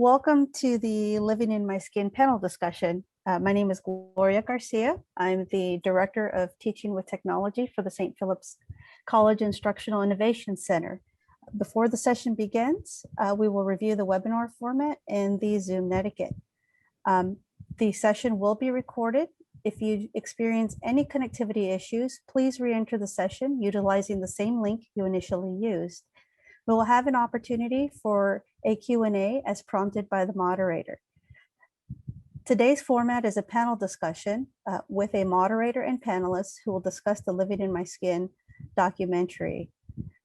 Welcome to the Living in My Skin panel discussion. My name is Gloria Garcia. I'm the Director of Teaching with Technology for the St. Philip's College Instructional Innovation Center. Before the session begins, we will review the webinar format and the Zoom netiquette. The session will be recorded. If you experience any connectivity issues, please re-enter the session utilizing the same link you initially used. We will have an opportunity for a Q&A as prompted by the moderator. Today's format is a panel discussion with a moderator and panelists who will discuss the Living in My Skin documentary.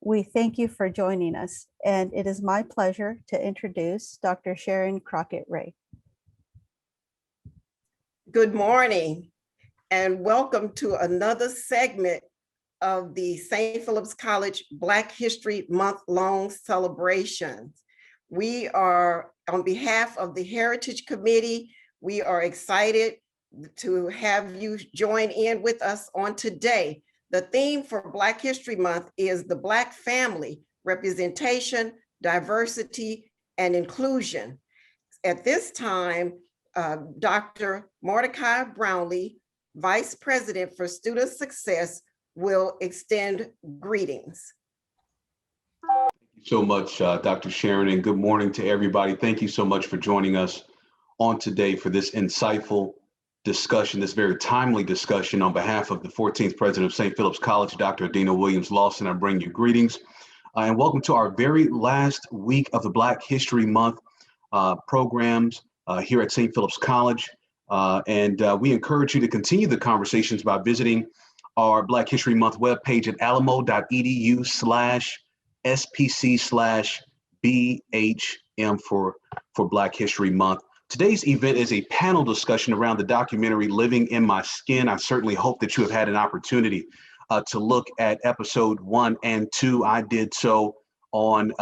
We thank you for joining us, and it is my pleasure to introduce Dr. Sharon Crockett Ray. Good morning, and welcome to another segment of the St. Philip's College Black History Month-long celebrations. We are, on behalf of the Heritage Committee, we are excited to have you join in with us on today. The theme for Black History Month is the Black family, representation, diversity, and inclusion. At this time, Dr. Mordecai Brownlee, Vice President for Student Success, will extend greetings. Thank you so much, Dr. Sharon, and good morning to everybody. Thank you so much for joining us on today for this insightful discussion, this very timely discussion. On behalf of the 14th President of St. Philip's College, Dr. Adina Williams-Lawson, I bring you greetings and welcome to our very last week of the Black History Month programs here at St. Philip's College. We encourage you to continue the conversations by visiting our Black History Month webpage at alamo.edu/SPC/BHM for Black History Month. Today's event is a panel discussion around the documentary Living in My Skin. I certainly hope that you have had an opportunity to look at episode 1 and 2. I did so on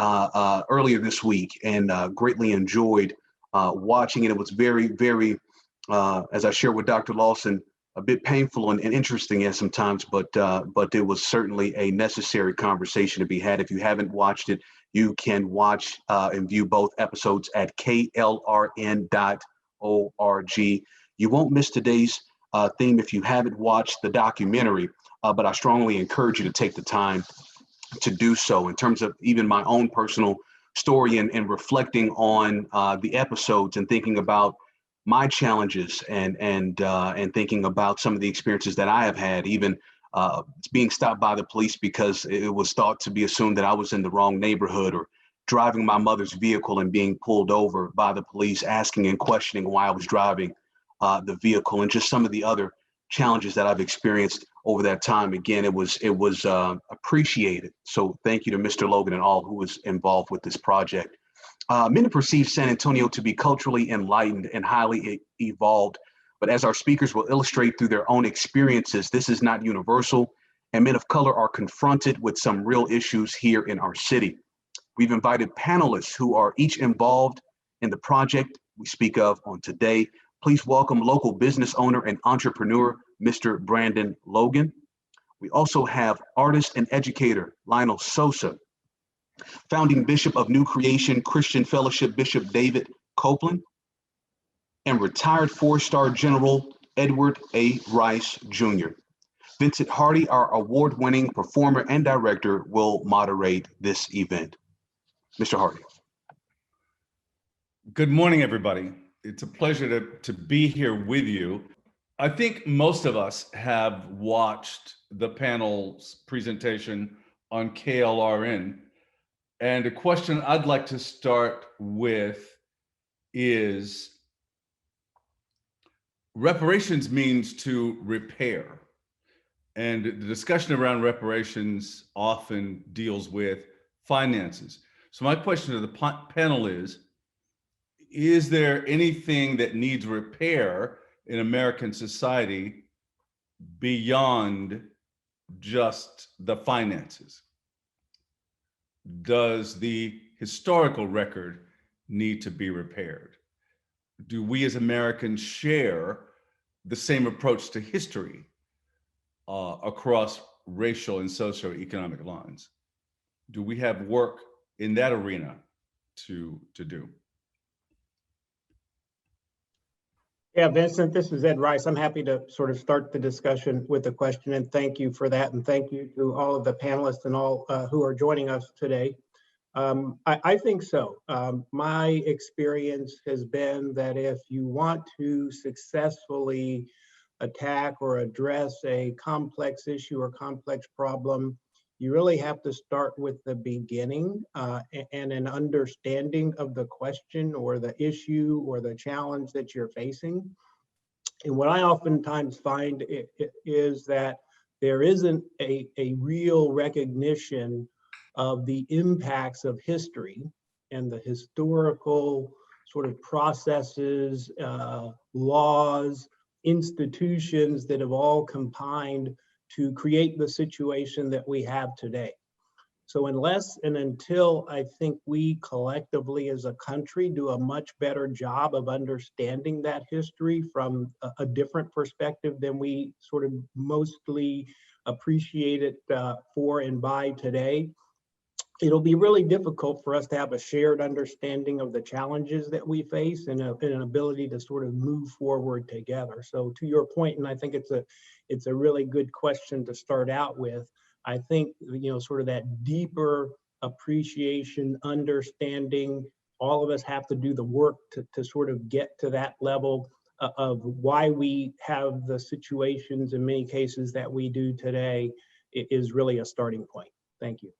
earlier this week and greatly enjoyed watching it. It was very, very, as I shared with Dr. Lawson, a bit painful and interesting at sometimes, but it was certainly a necessary conversation to be had. If you haven't watched it, you can watch and view both episodes at KLRN.org. You won't miss today's theme if you haven't watched the documentary, but I strongly encourage you to take the time to do so. In terms of even my own personal story and reflecting on the episodes and thinking about my challenges and thinking about some of the experiences that I have had, even being stopped by the police because it was thought to be assumed that I was in the wrong neighborhood, or driving my mother's vehicle and being pulled over by the police, asking and questioning why I was driving the vehicle, and just some of the other challenges that I've experienced over that time. Again, it was appreciated. So thank you to Mr. Logan and all who was involved with this project. Many perceive San Antonio to be culturally enlightened and highly evolved, but as our speakers will illustrate through their own experiences, this is not universal, and men of color are confronted with some real issues here in our city. We've invited panelists who are each involved in the project we speak of on today. Please welcome local business owner and entrepreneur, Mr. Brandon Logan. We also have artist and educator, Lionel Sosa, founding Bishop of New Creation Christian Fellowship, Bishop David Copeland, and retired 4-star General Edward A. Rice Jr. Vincent Hardy, our award-winning performer and director, will moderate this event. Mr. Hardy. Good morning, everybody. It's a pleasure to be here with you. I think most of us have watched the panel's presentation on KLRN. And a question I'd like to start with is, reparations means to repair. And the discussion around reparations often deals with finances. So my question to the panel is there anything that needs repair in American society beyond just the finances? Does the historical record need to be repaired? Do we as Americans share the same approach to history across racial and socioeconomic lines? Do we have work in that arena to do? Yeah, Vincent, this is Ed Rice. I'm happy to sort of start the discussion with a question, and thank you for that. And thank you to all of the panelists and all who are joining us today. I think so. My experience has been that if you want to successfully attack or address a complex issue or complex problem, you really have to start with the beginning and an understanding of the question or the issue or the challenge that you're facing. And what I oftentimes find is that there isn't a real recognition of the impacts of history and the historical sort of processes, laws, institutions that have all combined to create the situation that we have today. So unless and until I think we collectively as a country do a much better job of understanding that history from a different perspective than we sort of mostly appreciate it for and by today, it'll be really difficult for us to have a shared understanding of the challenges that we face and an ability to sort of move forward together. So to your point, and I think it's a really good question to start out with, I think, sort of that deeper appreciation, understanding, all of us have to do the work to sort of get to that level of why we have the situations in many cases that we do today is really a starting point. Thank you.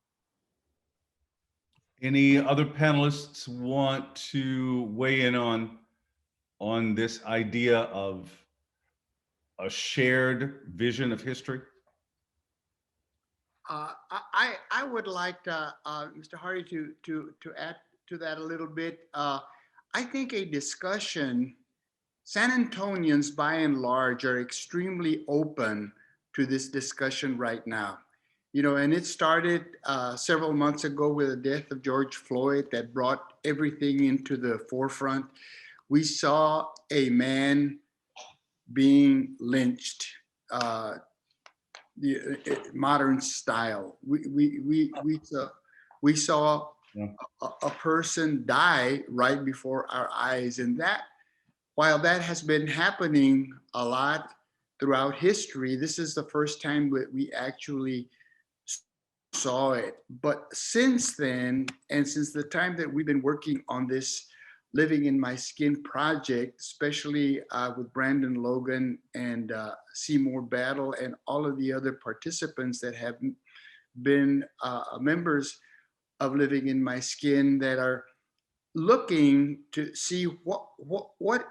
Any other panelists want to weigh in on this idea of a shared vision of history? I would like Mr. Hardy to add to that a little bit. I think a discussion, San Antonians by and large are extremely open to this discussion right now. And it started several months ago with the death of George Floyd that brought everything into the forefront. We saw a man being lynched, the modern style. We saw a person die right before our eyes, and that, while that has been happening a lot throughout history, this is the first time that we actually saw it. But since then, and since the time that we've been working on this Living in My Skin project, especially with Brandon Logan and Seymour Battle and all of the other participants that have been members of Living in My Skin that are looking to see what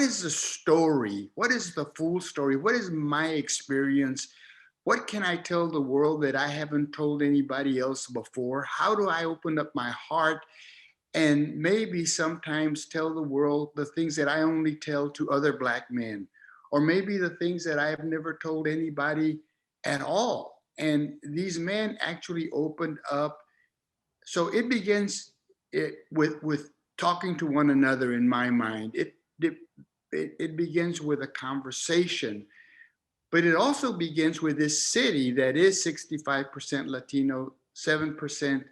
is the story? What is the full story? What is my experience? What can I tell the world that I haven't told anybody else before? How do I open up my heart and maybe sometimes tell the world the things that I only tell to other Black men, or maybe the things that I have never told anybody at all? And these men actually opened up. So it begins with talking to one another in my mind. It begins with a conversation. But it also begins with this city that is 65% Latino, 7%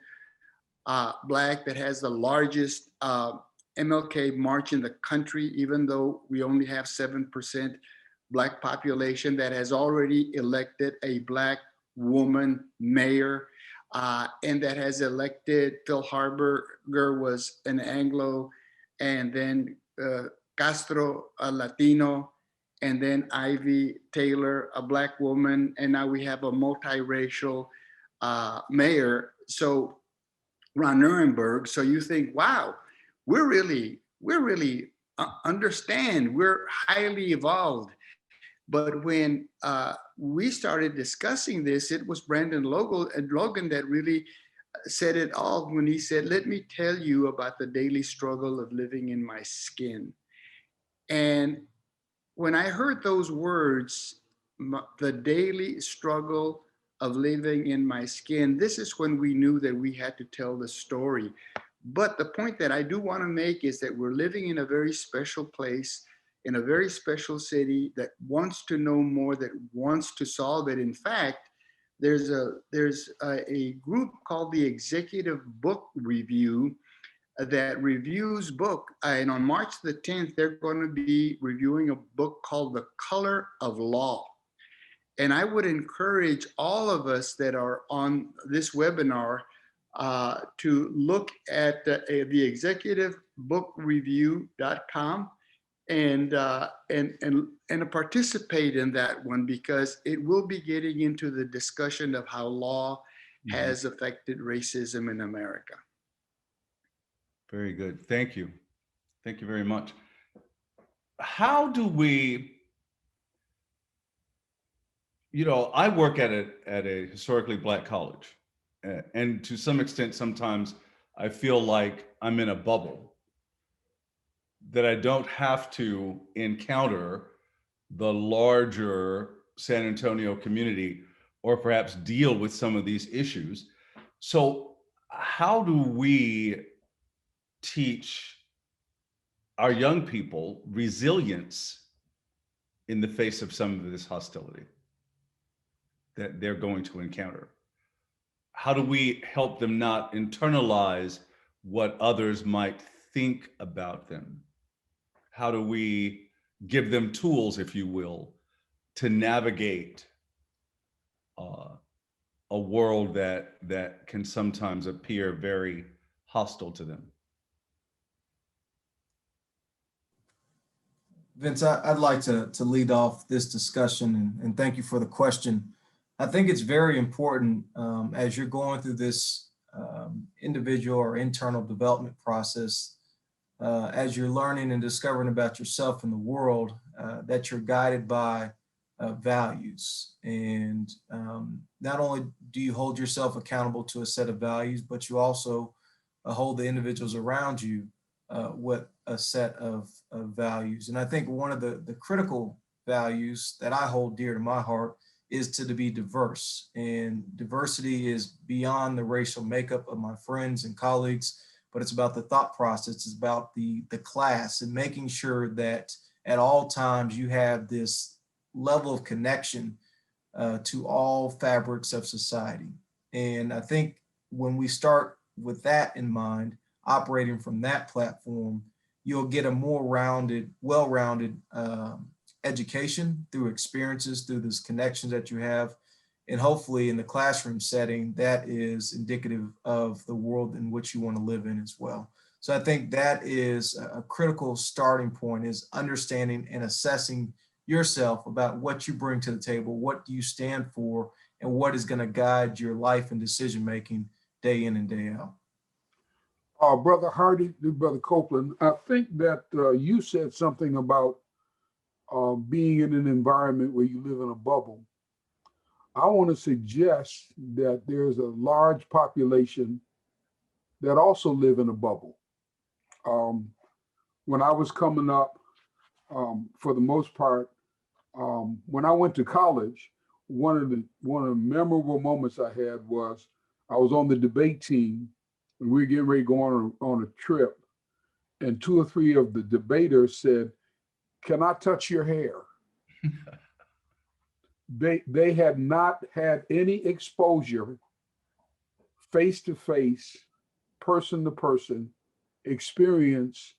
Black, that has the largest MLK march in the country, even though we only have 7% Black population, that has already elected a Black woman mayor, and that has elected Phil Harberger was an Anglo, and then Castro, a Latino, and then Ivy Taylor, a Black woman, and now we have a multiracial mayor. So Ron Nirenberg. So you think, wow, we're really understand, we're highly evolved. But when we started discussing this, it was Brandon Logan that really said it all when he said, let me tell you about the daily struggle of living in my skin. And when I heard those words, the daily struggle of living in my skin, this is when we knew that we had to tell the story. But the point that I do want to make is that we're living in a very special place, in a very special city that wants to know more, that wants to solve it. In fact, there's a group called the Executive Book Review that reviews book, and on March the 10th, they're going to be reviewing a book called The Color of Law. And I would encourage all of us that are on this webinar to look at the executivebookreview.com and participate in that one, because it will be getting into the discussion of how law has affected racism in America. Very good. Thank you. Thank you very much. How do we, I work at a historically Black college, and to some extent, sometimes I feel like I'm in a bubble, that I don't have to encounter the larger San Antonio community or perhaps deal with some of these issues. So how do we teach our young people resilience in the face of some of this hostility that they're going to encounter? How do we help them not internalize what others might think about them? How do we give them tools, if you will, to navigate a world that can sometimes appear very hostile to them? Vince, I'd like to lead off this discussion, and thank you for the question. I think it's very important as you're going through this individual or internal development process, as you're learning and discovering about yourself and the world, that you're guided by values. And not only do you hold yourself accountable to a set of values, but you also hold the individuals around you with a set of values. And I think one of the critical values that I hold dear to my heart is to be diverse. And diversity is beyond the racial makeup of my friends and colleagues, but it's about the thought process. It's about the class, and making sure that at all times you have this level of connection to all fabrics of society. And I think when we start with that in mind, operating from that platform, you'll get a more rounded, well-rounded education through experiences, through these connections that you have. And hopefully in the classroom setting, that is indicative of the world in which you want to live in as well. So I think that is a critical starting point, is understanding and assessing yourself about what you bring to the table, what do you stand for, and what is going to guide your life and decision-making day in and day out. Brother Hardy, Brother Copeland, I think that you said something about being in an environment where you live in a bubble. I want to suggest that there's a large population that also live in a bubble. When I was coming up, for the most part, when I went to college, one of the memorable moments I had was I was on the debate team, and we were getting ready to go on a trip, and 2 or 3 of the debaters said, "Can I touch your hair?" They had not had any exposure, face-to-face, person-to-person experience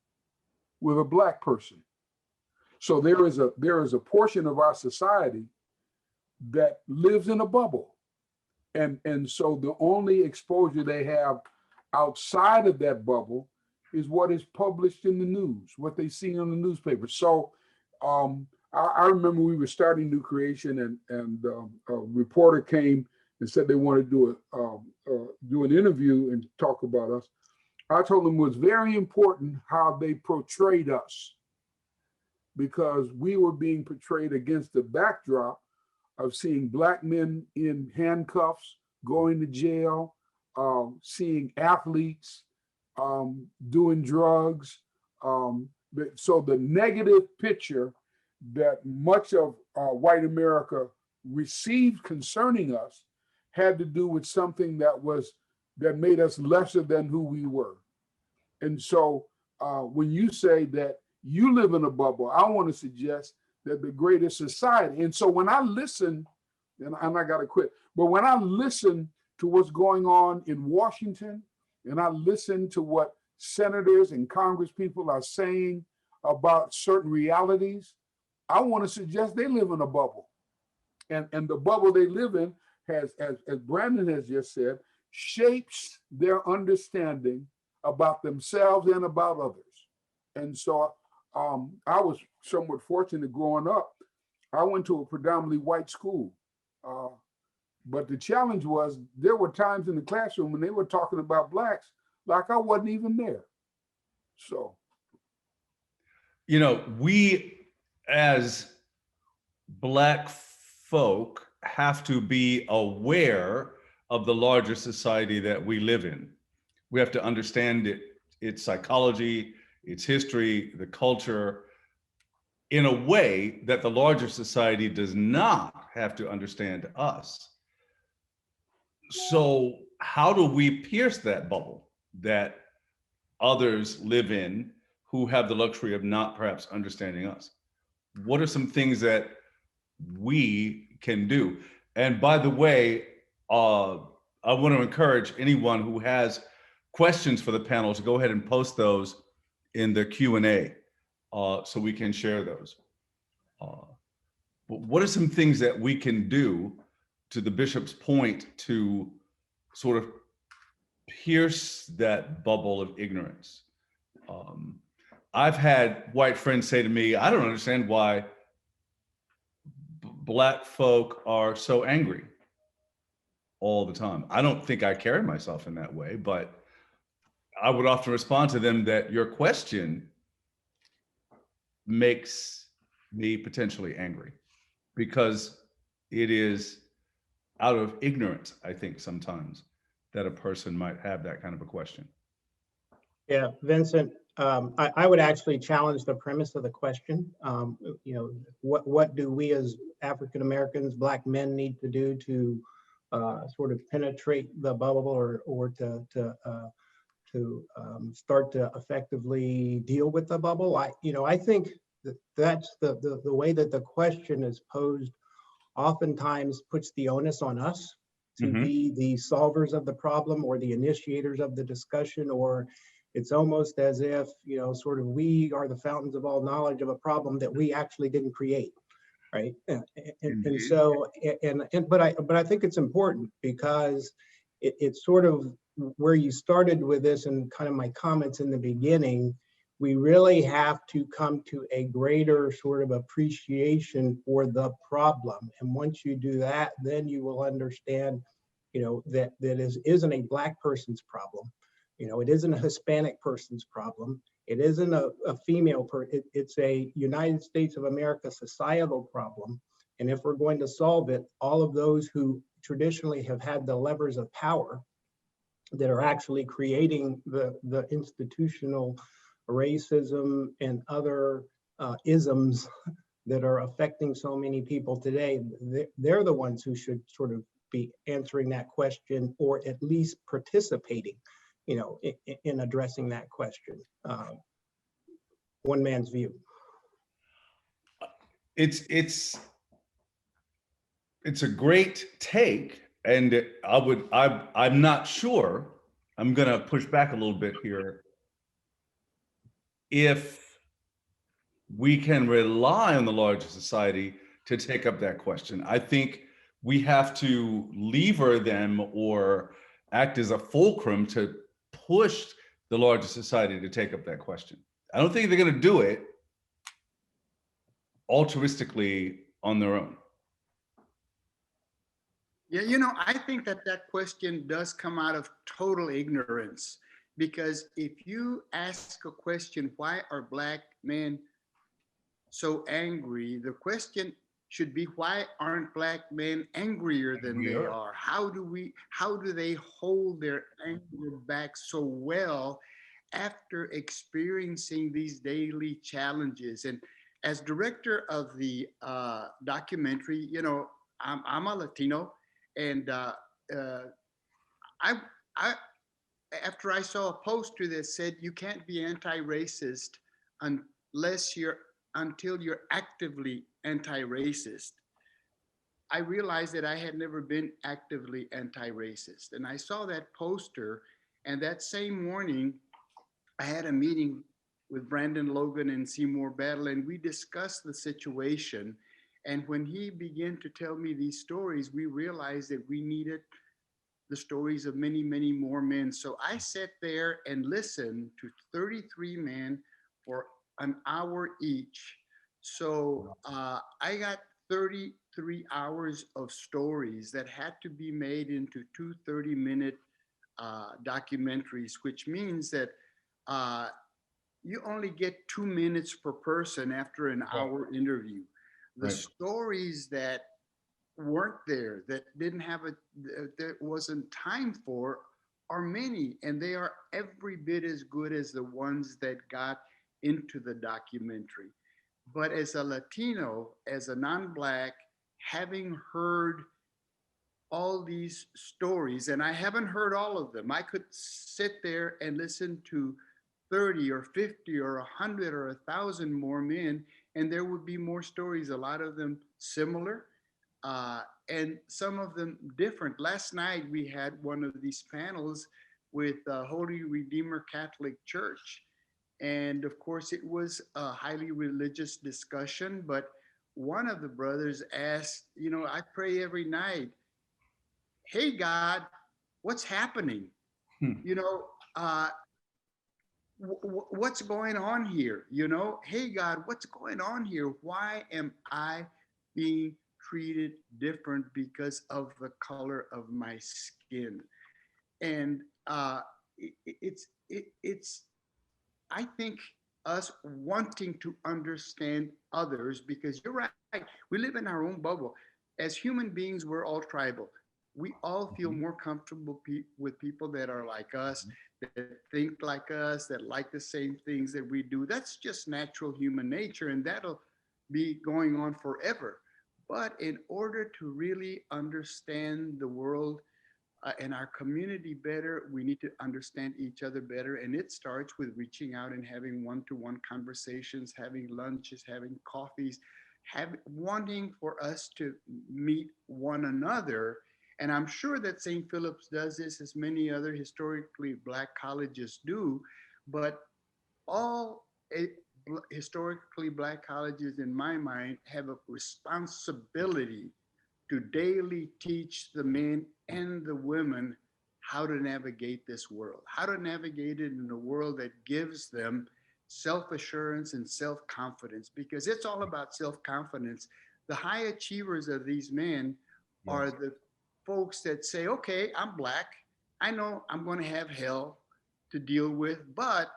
with a Black person. So there is a portion of our society that lives in a bubble. And so the only exposure they have outside of that bubble is what is published in the news, what they see on the newspaper. So I remember we were starting New Creation, and a reporter came and said they wanted to do an interview and talk about us. I told them it was very important how they portrayed us, because we were being portrayed against the backdrop of seeing Black men in handcuffs, going to jail, seeing athletes doing drugs. So the negative picture that much of white America received concerning us had to do with something that made us lesser than who we were. And so when you say that you live in a bubble, I want to suggest that the greatest society. And so when I listen, and I got to quit, but when I listen to what's going on in Washington, and I listen to what senators and Congress people are saying about certain realities, I want to suggest they live in a bubble. And the bubble they live in has, as Brandon has just said, shapes their understanding about themselves and about others. And so I was somewhat fortunate growing up. I went to a predominantly white school. But the challenge was there were times in the classroom when they were talking about blacks like I wasn't even there. So, you know, we as Black folk have to be aware of the larger society that we live in. We have to understand its psychology, its history, the culture, in a way that the larger society does not have to understand us. So how do we pierce that bubble that others live in who have the luxury of not perhaps understanding us? What are some things that we can do? And by the way, I want to encourage anyone who has questions for the panel to go ahead and post those in the Q&A so we can share those. But what are some things that we can do, to the bishop's point, to sort of pierce that bubble of ignorance? I've had white friends say to me, I don't understand why Black folk are so angry all the time. I don't think I carry myself in that way, but I would often respond to them that your question makes me potentially angry, because it is out of ignorance, I think, sometimes, that a person might have that kind of a question. Yeah, Vincent, I would actually challenge the premise of the question. You know, what do we as African Americans, Black men, need to do to sort of penetrate the bubble, or to start to effectively deal with the bubble? I think that's the way that the question is posed oftentimes puts the onus on us to be the solvers of the problem or the initiators of the discussion, or it's almost as if, you know, sort of we are the fountains of all knowledge of a problem that we actually didn't create, right? And so, but I think it's important, because it's sort of where you started with this and kind of my comments in the beginning. We really have to come to a greater sort of appreciation for the problem. And once you do that, then you will understand, you know, that isn't a Black person's problem. You know, it isn't a Hispanic person's problem. It isn't a female person. It's a United States of America societal problem. And if we're going to solve it, all of those who traditionally have had the levers of power that are actually creating the institutional racism and other isms that are affecting so many people today, they're the ones who should sort of be answering that question, or at least participating, you know, in addressing that question. One man's view. It's a great take, and I'm not sure, I'm gonna push back a little bit here, if we can rely on the larger society to take up that question. I think we have to lever them or act as a fulcrum to push the larger society to take up that question. I don't think they're going to do it altruistically on their own. Yeah, you know, I think that question does come out of total ignorance, because if you ask a question, why are Black men so angry? The question should be, why aren't Black men angrier than they are? How do they hold their anger back so well after experiencing these daily challenges? And as director of the documentary, you know, I'm a Latino, and after I saw a poster that said you can't be anti-racist until you're actively anti-racist, I realized that I had never been actively anti-racist. And I saw that poster, and that same morning, I had a meeting with Brandon Logan and Seymour Battle, and we discussed the situation. And when he began to tell me these stories, we realized that we needed the stories of many, many more men. So I sat there and listened to 33 men for an hour each. So I got 33 hours of stories that had to be made into two 30-minute documentaries, which means that you only get 2 minutes per person after an hour interview. The stories that weren't there, that didn't have that wasn't time for, are many, and they are every bit as good as the ones that got into the documentary. But as a Latino, as a non-Black, having heard all these stories, and I haven't heard all of them, I could sit there and listen to 30 or 50 or 100 or 1,000 more men, and there would be more stories, a lot of them similar, and some of them different. Last night, we had one of these panels with Holy Redeemer Catholic Church. And of course, it was a highly religious discussion, but one of the brothers asked, I pray every night, hey, God, what's happening? What's going on here? Hey, God, what's going on here? Why am I being treated different because of the color of my skin? And it's I think us wanting to understand others, because you're right, we live in our own bubble. As human beings, we're all tribal. We all feel more comfortable with people that are like us, that think like us, that like the same things that we do. That's just natural human nature, and that'll be going on forever. But in order to really understand the world and our community better, we need to understand each other better. And it starts with reaching out and having one-to-one conversations, having lunches, having coffees, wanting for us to meet one another. And I'm sure that St. Philip's does this, as many other historically Black colleges do, but all historically Black colleges, in my mind, have a responsibility to daily teach the men and the women how to navigate this world, how to navigate it in a world that gives them self-assurance and self-confidence, because it's all about self-confidence. The high achievers of these men are the folks that say, okay, I'm Black. I know I'm going to have hell to deal with, but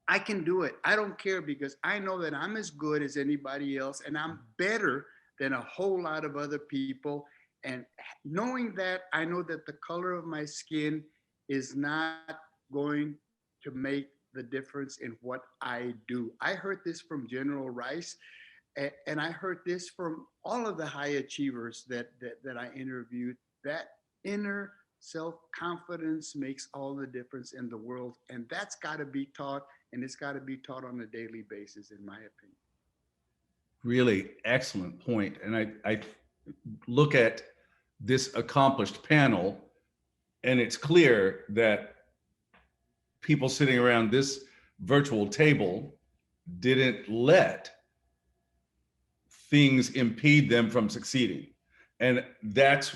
I can do it. I don't care, because I know that I'm as good as anybody else, and I'm better than a whole lot of other people. And knowing that, I know that the color of my skin is not going to make the difference in what I do. I heard this from General Rice, and I heard this from all of the high achievers that I interviewed. That inner self-confidence makes all the difference in the world. And that's got to be taught, and it's got to be taught on a daily basis, in my opinion. Really excellent point. And I look at this accomplished panel, and it's clear that people sitting around this virtual table didn't let things impede them from succeeding. And that's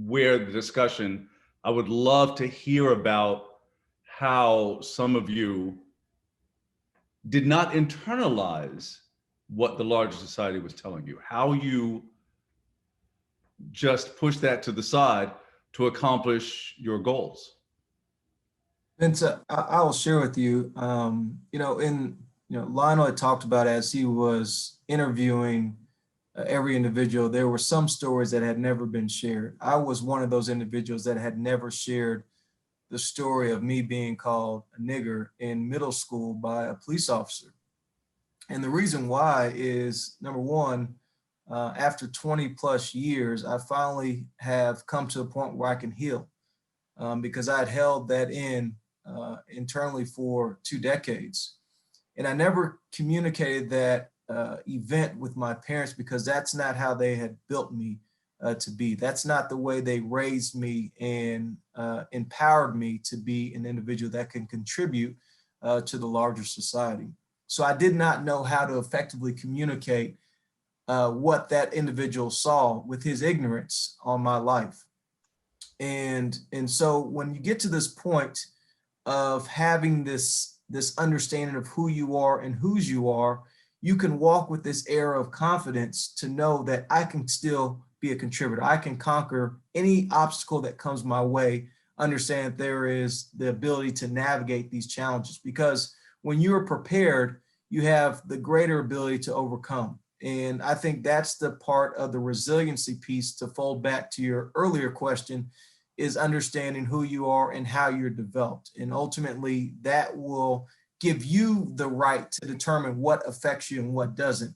where the discussion, I would love to hear about how some of you did not internalize what the larger society was telling you, how you just push that to the side to accomplish your goals. Vincent, I will share with you, Lionel had talked about, as he was interviewing every individual, there were some stories that had never been shared. I was one of those individuals that had never shared the story of me being called a nigger in middle school by a police officer. And the reason why is, number one, after 20 plus years, I finally have come to a point where I can heal, because I had held that in internally for 2 decades. And I never communicated that event with my parents, because that's not how they had built me to be. That's not the way they raised me and empowered me to be an individual that can contribute to the larger society. So I did not know how to effectively communicate what that individual saw with his ignorance on my life. And so when you get to this point of having this understanding of who you are and whose you are, you can walk with this air of confidence to know that I can still be a contributor. I can conquer any obstacle that comes my way, understand that there is the ability to navigate these challenges, because when you are prepared, you have the greater ability to overcome. And I think that's the part of the resiliency piece, to fold back to your earlier question, is understanding who you are and how you're developed. And ultimately that will give you the right to determine what affects you and what doesn't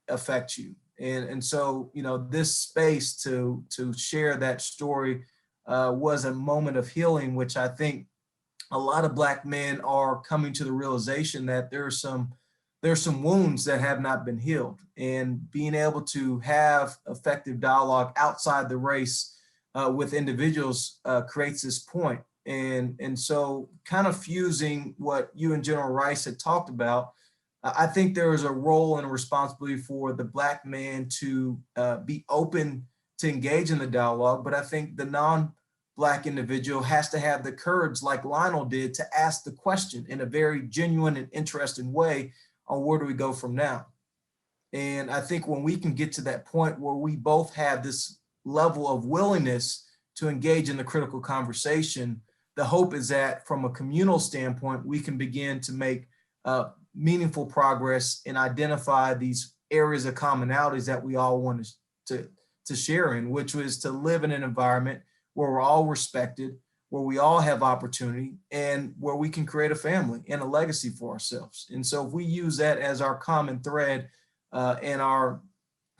affect you. And so, you know, this space to share that story was a moment of healing, which I think a lot of Black men are coming to the realization that there's some wounds that have not been healed, and being able to have effective dialogue outside the race with individuals creates this point. And so kind of fusing what you and General Rice had talked about, I think there is a role and a responsibility for the Black man to be open to engage in the dialogue, but I think the non-Black individual has to have the courage, like Lionel did, to ask the question in a very genuine and interesting way on where do we go from now. And I think when we can get to that point where we both have this level of willingness to engage in the critical conversation, the hope is that from a communal standpoint, we can begin to make meaningful progress and identify these areas of commonalities that we all want to share in, which was to live in an environment where we're all respected, where we all have opportunity, and where we can create a family and a legacy for ourselves. And so if we use that as our common thread and our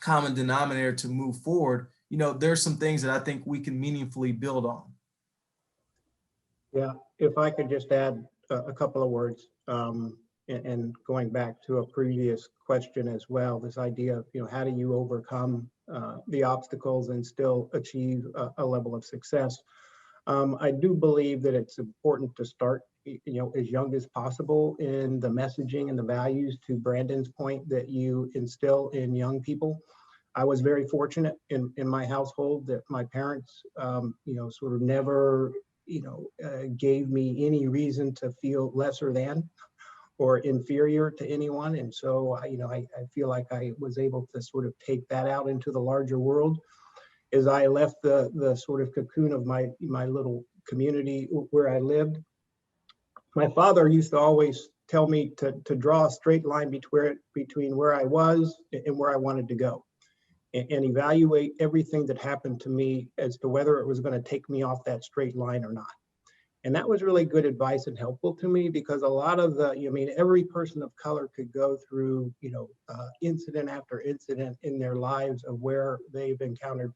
common denominator to move forward, you know, there's some things that I think we can meaningfully build on. Yeah, if I could just add a couple of words, and going back to a previous question as well, this idea of, you know, how do you overcome the obstacles and still achieve a level of success? I do believe that it's important to start, you know, as young as possible in the messaging and the values, to Brandon's point, that you instill in young people. I was very fortunate in my household that my parents, you know, sort of never, you know, gave me any reason to feel lesser than or inferior to anyone. And so, you know, I feel like I was able to sort of take that out into the larger world. As I left the sort of cocoon of my little community where I lived, my father used to always tell me to draw a straight line between where I was and where I wanted to go, and evaluate everything that happened to me as to whether it was going to take me off that straight line or not. And that was really good advice and helpful to me, because a lot of the, I mean, every person of color could go through, you know, incident after incident in their lives of where they've encountered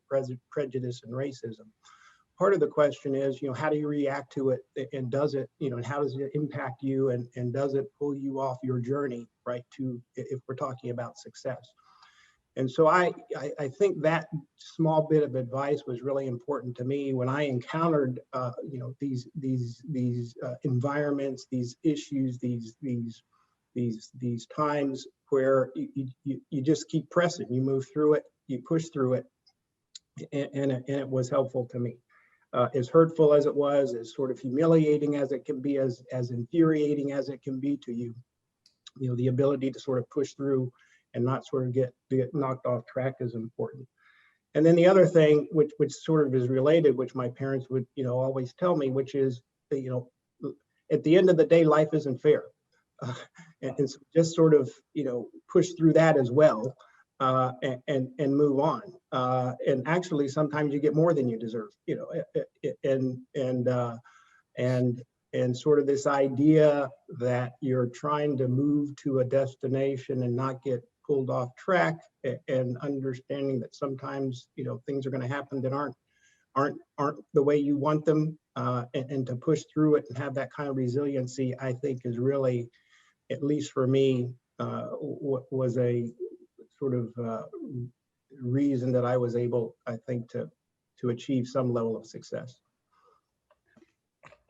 prejudice and racism. Part of the question is, you know, how do you react to it, and does it, you know, and how does it impact you, and does it pull you off your journey, right, to, if we're talking about success. And so I think that small bit of advice was really important to me when I encountered, you know, these environments, these issues, these times where you just keep pressing, you move through it, you push through it, and it was helpful to me. As hurtful as it was, as sort of humiliating as it can be, as infuriating as it can be to you, you know, the ability to sort of push through and not sort of get knocked off track is important. And then the other thing, which sort of is related, which my parents would, you know, always tell me, which is, you know, at the end of the day, life isn't fair. And so just sort of, you know, push through that as well, and move on. And actually, sometimes you get more than you deserve, you know, and sort of this idea that you're trying to move to a destination and not get pulled off track, and understanding that sometimes, you know, things are going to happen that aren't the way you want them, and to push through it and have that kind of resiliency, I think is really, at least for me, was a sort of reason that I was able, I think, to achieve some level of success.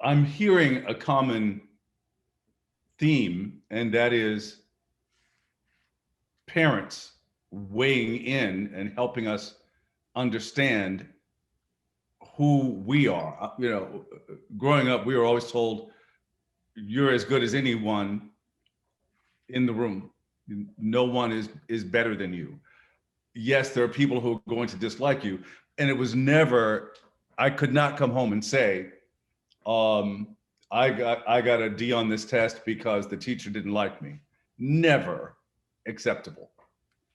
I'm hearing a common theme, and that is parents weighing in and helping us understand who we are. You know, growing up, we were always told, you're as good as anyone in the room. No one is better than you. Yes, there are people who are going to dislike you. And it was never, I could not come home and say, I got a D on this test because the teacher didn't like me. Never acceptable.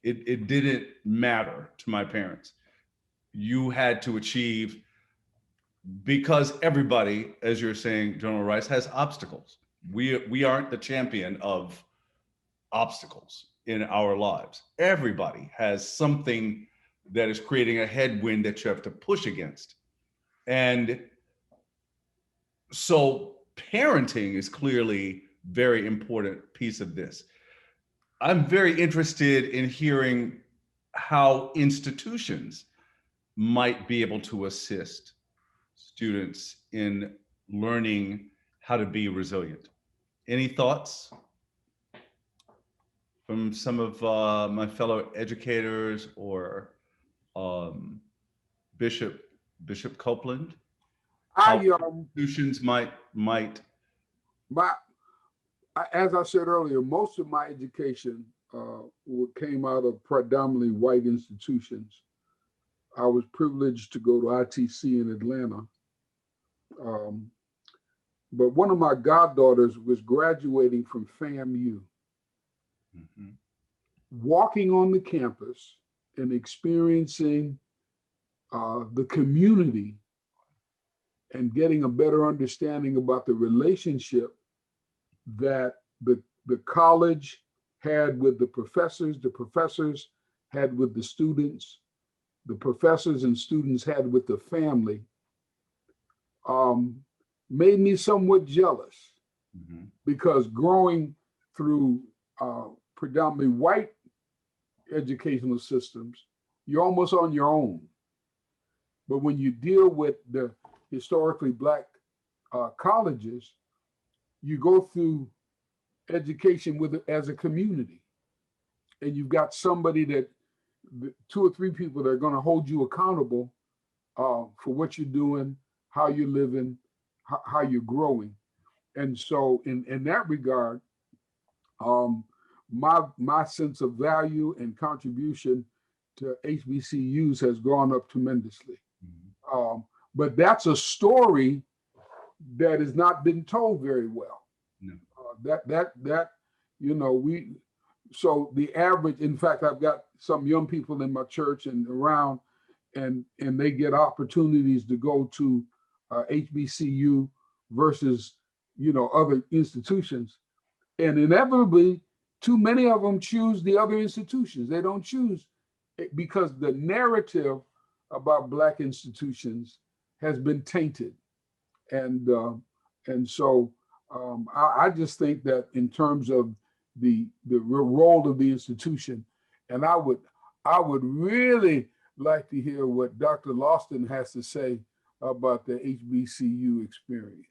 It didn't matter to my parents. You had to achieve, because everybody, as you're saying, General Rice, has obstacles. We aren't the champion of obstacles in our lives. Everybody has something that is creating a headwind that you have to push against. And so parenting is clearly a very important piece of this. I'm very interested in hearing how institutions might be able to assist students in learning how to be resilient. Any thoughts from some of my fellow educators or Bishop Copeland? How institutions might. As I said earlier, most of my education came out of predominantly white institutions. I was privileged to go to ITC in Atlanta. But one of my goddaughters was graduating from FAMU. Mm-hmm. Walking on the campus and experiencing the community and getting a better understanding about the relationship that the college had with the professors had with the students, the professors and students had with the family, made me somewhat jealous. Mm-hmm. Because growing through predominantly white educational systems, you're almost on your own. But when you deal with the historically Black colleges, you go through education as a community, and you've got somebody that 2 or 3 people that are going to hold you accountable for what you're doing, how you're living, how you're growing. And so in that regard, my sense of value and contribution to HBCUs has gone up tremendously. Mm-hmm. But that's a story that has not been told very well. No. So the average, in fact, I've got some young people in my church and around, and they get opportunities to go to HBCU versus, other institutions. And inevitably, too many of them choose the other institutions. They don't choose it because the narrative about Black institutions has been tainted. And so I just think that in terms of the role of the institution, and I would really like to hear what Dr. Lawson has to say about the HBCU experience.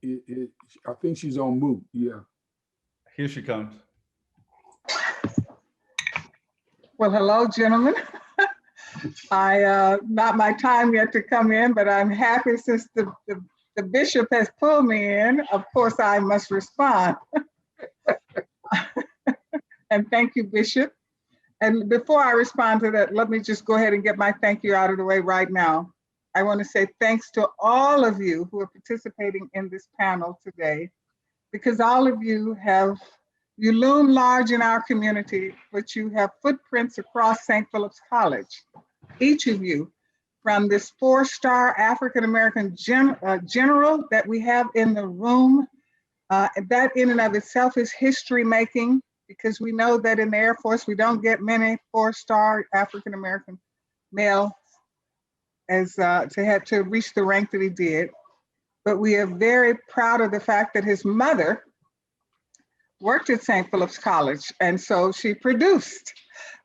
I think she's on mute. Yeah. Here she comes. Well, hello, gentlemen. Not my time yet to come in, but I'm happy since the bishop has pulled me in. Of course, I must respond. And thank you, Bishop. And before I respond to that, let me just go ahead and get my thank you out of the way right now. I want to say thanks to all of you who are participating in this panel today, because all of you loom large in our community, but you have footprints across St. Philip's College. Each of you, from this 4-star African-American general that we have in the room, that in and of itself is history making, because we know that in the Air Force, we don't get many 4-star African-American male to reach the rank that he did. But we are very proud of the fact that his mother worked at St. Philip's College, and so she produced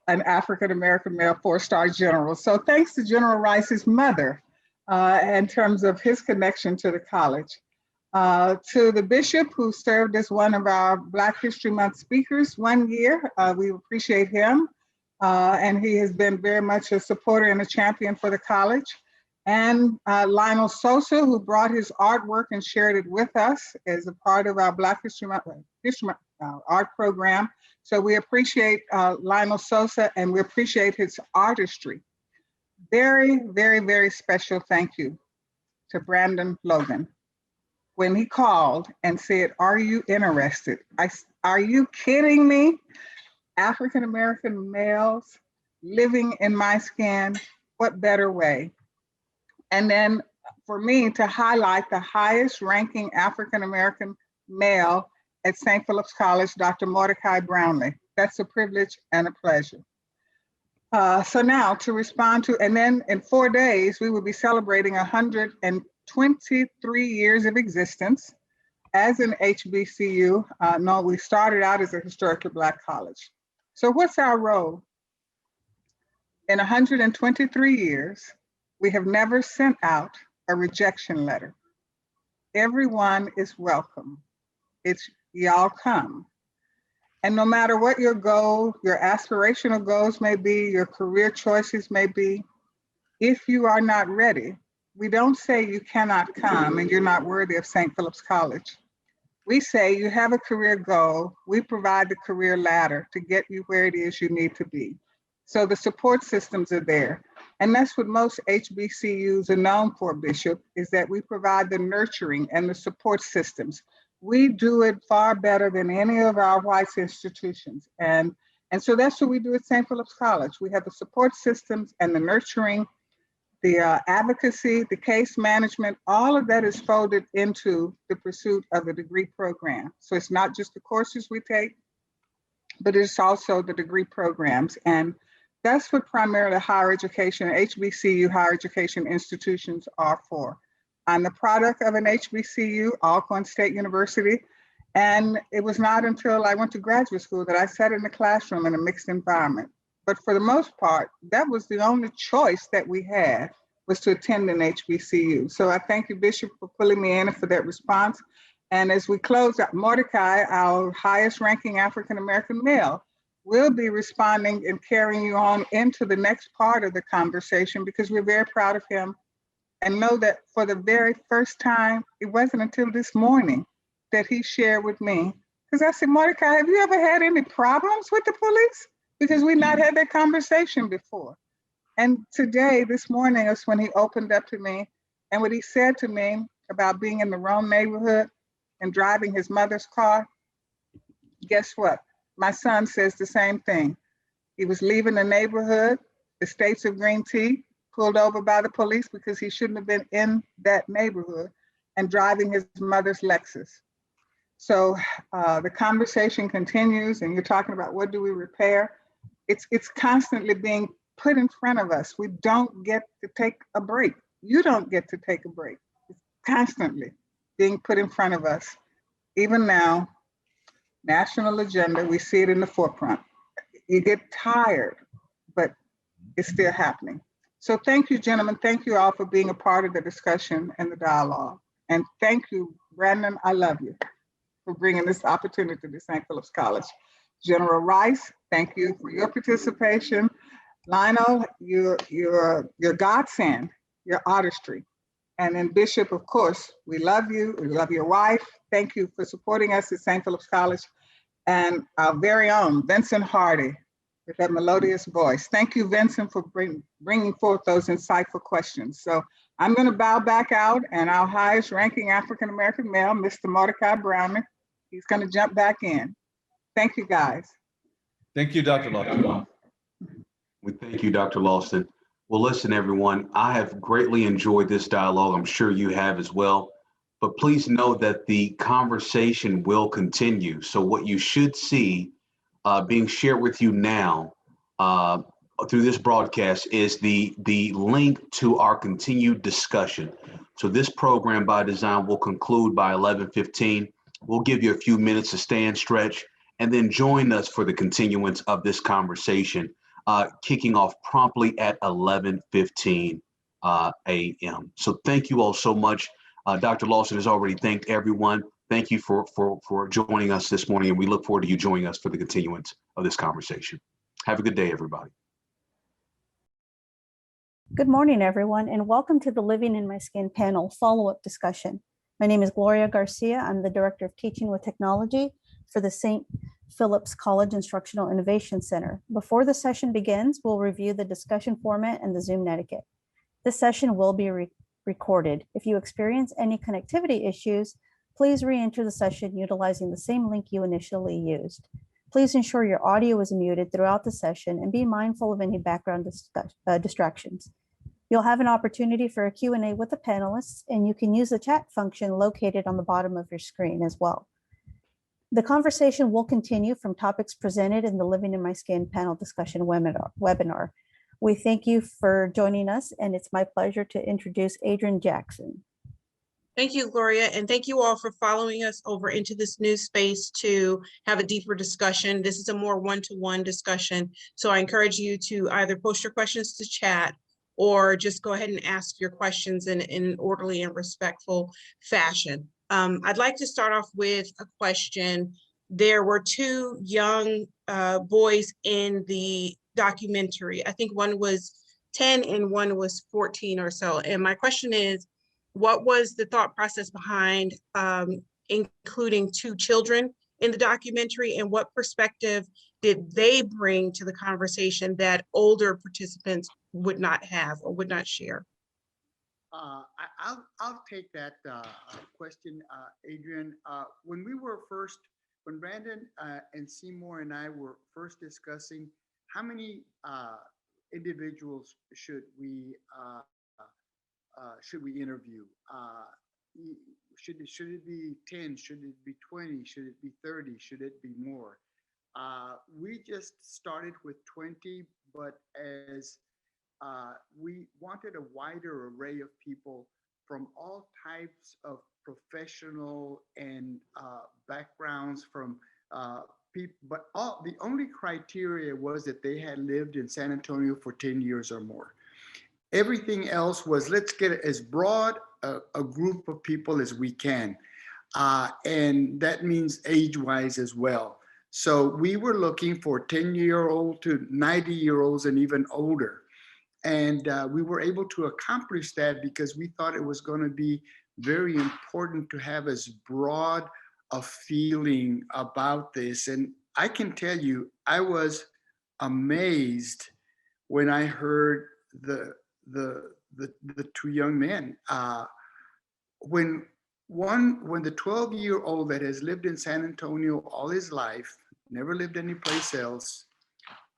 an African-American male 4-star general. So thanks to General Rice's mother, in terms of his connection to the college. To the bishop who served as one of our Black History Month speakers one year, we appreciate him. And he has been very much a supporter and a champion for the college. And Lionel Sosa, who brought his artwork and shared it with us as a part of our Black History Month art program. So we appreciate Lionel Sosa, and we appreciate his artistry. Very, very, very special thank you to Brandon Logan when he called and said, "Are you interested?" Are you kidding me? African-American males living in my skin, what better way? And then for me to highlight the highest ranking African-American male at St. Philip's College, Dr. Mordecai Brownlee. That's a privilege and a pleasure. So now to respond to, and then in 4 days, we will be celebrating 123 years of existence as an HBCU. No, we started out as a historically Black college. So what's our role? In 123 years, we have never sent out a rejection letter. Everyone is welcome. It's y'all come. And no matter what your goal, your aspirational goals may be, your career choices may be, if you are not ready, we don't say you cannot come and you're not worthy of St. Philip's College. We say you have a career goal, we provide the career ladder to get you where it is you need to be. So the support systems are there. And that's what most HBCUs are known for, Bishop, is that we provide the nurturing and the support systems. We do it far better than any of our white institutions. And so that's what we do at St. Philip's College. We have the support systems and the nurturing, the advocacy, the case management, all of that is folded into the pursuit of a degree program. So it's not just the courses we take, but it's also the degree programs. And that's what primarily higher education, HBCU higher education institutions are for. I'm the product of an HBCU, Alcorn State University, and it was not until I went to graduate school that I sat in the classroom in a mixed environment. But for the most part, that was the only choice that we had, was to attend an HBCU. So I thank you, Bishop, for pulling me in and for that response. And as we close out, Mordecai, our highest ranking African-American male, will be responding and carrying you on into the next part of the conversation, because we're very proud of him. And know that for the very first time, it wasn't until this morning that he shared with me, because I said, Mordecai, have you ever had any problems with the police? Because we've not had that conversation before. And today, this morning, is when he opened up to me, and what he said to me about being in the wrong neighborhood and driving his mother's car. Guess what? My son says the same thing. He was leaving the neighborhood, the States of Green Tea, pulled over by the police because he shouldn't have been in that neighborhood, and driving his mother's Lexus. So the conversation continues, and you're talking about what do we repair? It's constantly being put in front of us. We don't get to take a break. You don't get to take a break. It's constantly being put in front of us. Even now, national agenda, we see it in the forefront. You get tired, but it's still happening. So thank you, gentlemen. Thank you all for being a part of the discussion and the dialogue. And thank you, Brandon, I love you, for bringing this opportunity to St. Philip's College. General Rice, thank you for your participation. Lionel, your godsend, your artistry. And then Bishop, of course, we love you. We love your wife. Thank you for supporting us at St. Philip's College. And our very own Vincent Hardy, with that melodious voice. Thank you, Vincent, for bringing forth those insightful questions. So I'm going to bow back out, and our highest ranking African-American male, Mr. Mordecai Brownlee, he's going to jump back in. Thank you, guys. Thank you, Dr. Lawson. We thank you, Dr. Lawson. Well, listen, everyone, I have greatly enjoyed this dialogue. I'm sure you have as well. But please know that the conversation will continue. So what you should see being shared with you now through this broadcast is the link to our continued discussion. So this program by design will conclude by 11:15. We'll give you a few minutes to stand, stretch, and then join us for the continuance of this conversation, kicking off promptly at 11:15. a.m. So thank you all so much. Dr. Lawson has already thanked everyone. Thank you for joining us this morning, and we look forward to you joining us for the continuance of this conversation. Have a good day, everybody. Good morning, everyone, and welcome to the Living in My Skin panel follow-up discussion. My name is Gloria Garcia. I'm the Director of Teaching with Technology for the St. Philip's College Instructional Innovation Center. Before the session begins, we'll review the discussion format and the Zoom netiquette. This session will be recorded. If you experience any connectivity issues, please re-enter the session utilizing the same link you initially used. Please ensure your audio is muted throughout the session and be mindful of any background distractions. You'll have an opportunity for a Q&A with the panelists, and you can use the chat function located on the bottom of your screen as well. The conversation will continue from topics presented in the Living in My Skin panel discussion webinar. We thank you for joining us, and it's my pleasure to introduce Adrienne Jackson. Thank you, Gloria, and thank you all for following us over into this new space to have a deeper discussion. This is a more one-to-one discussion, so I encourage you to either post your questions to chat or just go ahead and ask your questions in an orderly and respectful fashion. I'd like to start off with a question. There were two young boys in the documentary. I think one was 10 and one was 14 or so. And my question is, what was the thought process behind including two children in the documentary, and what perspective did they bring to the conversation that older participants would not have or would not share? I'll take that question, Adrienne. When Brandon and Seymour and I were first discussing how many individuals should we interview? Should it be 10? Should it be 20? Should it be 30? Should it be more? We just started with 20, but as we wanted a wider array of people from all types of professional and backgrounds from people, but the only criteria was that they had lived in San Antonio for 10 years or more. Everything else was, let's get as broad a group of people as we can. And that means age-wise as well. So we were looking for 10-year-old to 90-year-olds and even older. And we were able to accomplish that because we thought it was going to be very important to have as broad a feeling about this. And I can tell you, I was amazed when I heard the two young men. When the 12-year-old that has lived in San Antonio all his life, never lived anyplace else,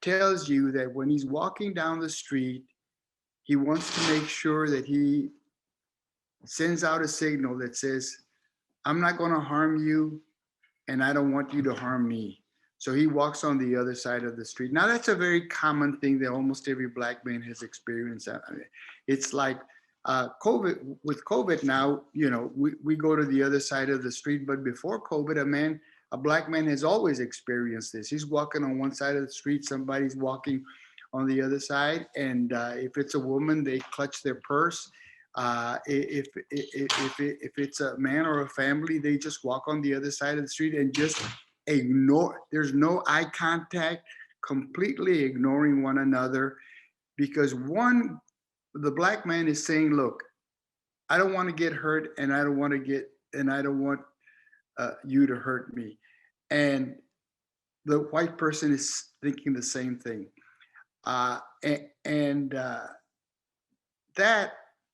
tells you that when he's walking down the street, he wants to make sure that he sends out a signal that says, I'm not going to harm you, and I don't want you to harm me. So he walks on the other side of the street. Now, that's a very common thing that almost every Black man has experienced. I mean, it's like with COVID now, you know, we go to the other side of the street, but before COVID, a Black man has always experienced this. He's walking on one side of the street, somebody's walking on the other side, and if it's a woman, they clutch their purse. If it's a man or a family, they just walk on the other side of the street and just ignore. There's no eye contact, completely ignoring one another, because the Black man is saying, look, I don't want to get hurt, and I don't want you to hurt me. And the white person is thinking the same thing. That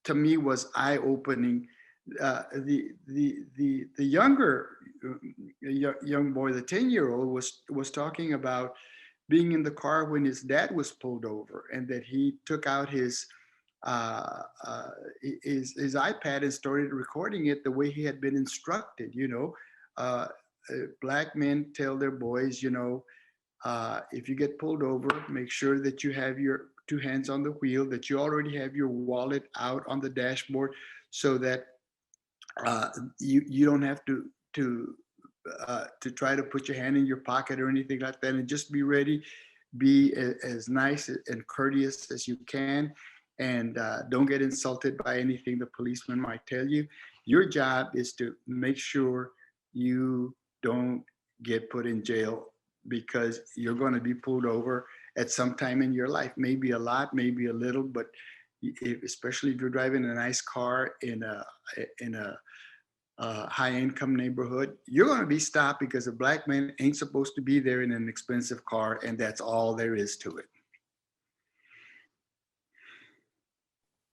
to me was eye-opening. The younger young boy, the 10-year-old, was talking about being in the car when his dad was pulled over, and that he took out his iPad and started recording it the way he had been instructed. You know, Black men tell their boys, you know, if you get pulled over, make sure that you have your two hands on the wheel, that you already have your wallet out on the dashboard, so that you don't have to try to put your hand in your pocket or anything like that, and just be ready, be as nice and courteous as you can. and don't get insulted by anything the policeman might tell you. Your job is to make sure you don't get put in jail, because you're going to be pulled over at some time in your life, maybe a lot, maybe a little, but especially if you're driving a nice car in a high income neighborhood, you're going to be stopped because a black man ain't supposed to be there in an expensive car, and that's all there is to it.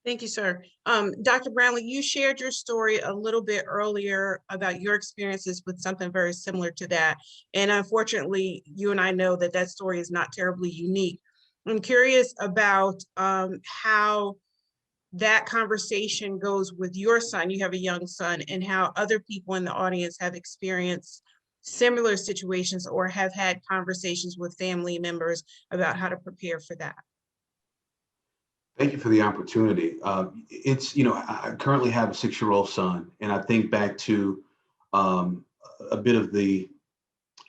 Thank you, sir. Dr. Brownlee, you shared your story a little bit earlier about your experiences with something very similar to that. And unfortunately, you and I know that that story is not terribly unique. I'm curious about how that conversation goes with your son. You have a young son, and how other people in the audience have experienced similar situations or have had conversations with family members about how to prepare for that. Thank you for the opportunity. It's, I currently have a 6-year-old son, and I think back to a bit of the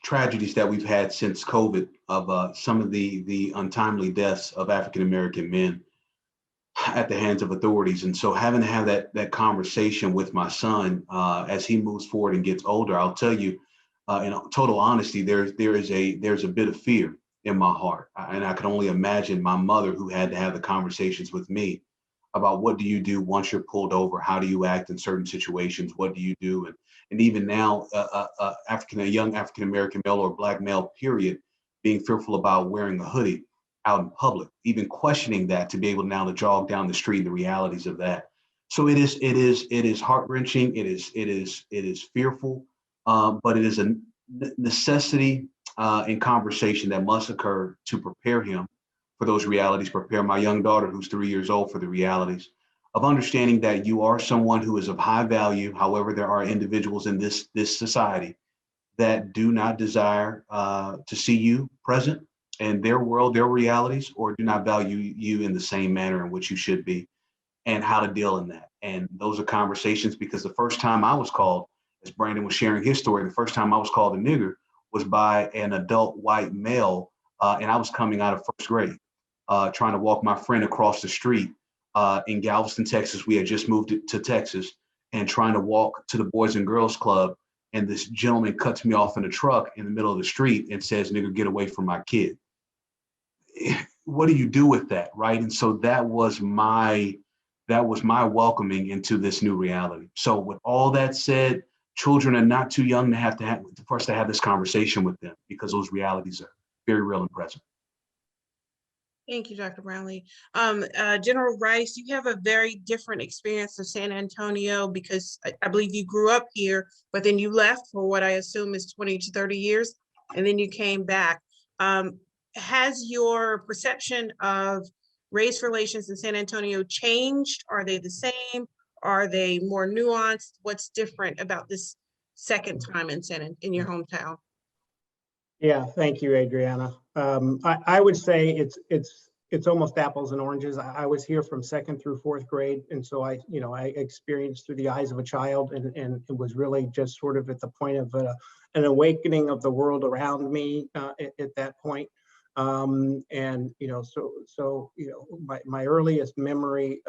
tragedies that we've had since COVID of some of the untimely deaths of African-American men at the hands of authorities. And so having to have that conversation with my son as he moves forward and gets older, I'll tell you, in total honesty, there's a bit of fear in my heart. And I can only imagine my mother, who had to have the conversations with me about what do you do once you're pulled over? How do you act in certain situations? What do you do? And even now, a young African-American male or black male, period, being fearful about wearing a hoodie out in public, even questioning that, to be able now to jog down the street, the realities of that. So it is heart-wrenching. It is fearful, but it is a necessity in conversation that must occur to prepare him for those realities, prepare my young daughter, who's 3 years old, for the realities of understanding that you are someone who is of high value. However, there are individuals in this society that do not desire to see you present in their world, their realities, or do not value you in the same manner in which you should be, and how to deal in that. And those are conversations, because the first time I was called, as Brandon was sharing his story, the first time I was called a nigger was by an adult white male, and I was coming out of first grade, trying to walk my friend across the street in Galveston, Texas. We had just moved to Texas, and trying to walk to the Boys and Girls Club, and this gentleman cuts me off in a truck in the middle of the street and says, "Nigga, get away from my kid." What do you do with that, right? And so that was my welcoming into this new reality. So with all that said, children are not too young for us to have this conversation with them, because those realities are very real and present. Thank you, Dr. Brownlee. General Rice, you have a very different experience of San Antonio, because I believe you grew up here, but then you left for what I assume is 20 to 30 years, and then you came back. Has your perception of race relations in San Antonio changed? Are they the same? Are they more nuanced? What's different about this second time in your hometown? Yeah, thank you, Adriana. I would say it's almost apples and oranges. I was here from 2nd through 4th grade, and so I experienced through the eyes of a child, and it was really just sort of at the point of an awakening of the world around me at that point. My earliest memory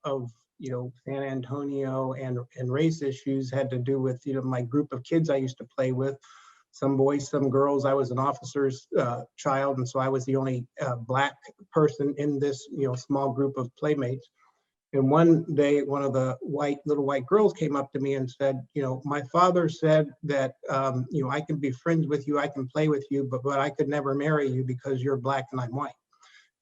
of San Antonio and race issues had to do with my group of kids I used to play with. Some boys, some girls. I was an officer's child, and so I was the only black person in this small group of playmates. And one day, one of the little white girls came up to me and said, "My father said that I can be friends with you, I can play with you, but I could never marry you because you're black and I'm white."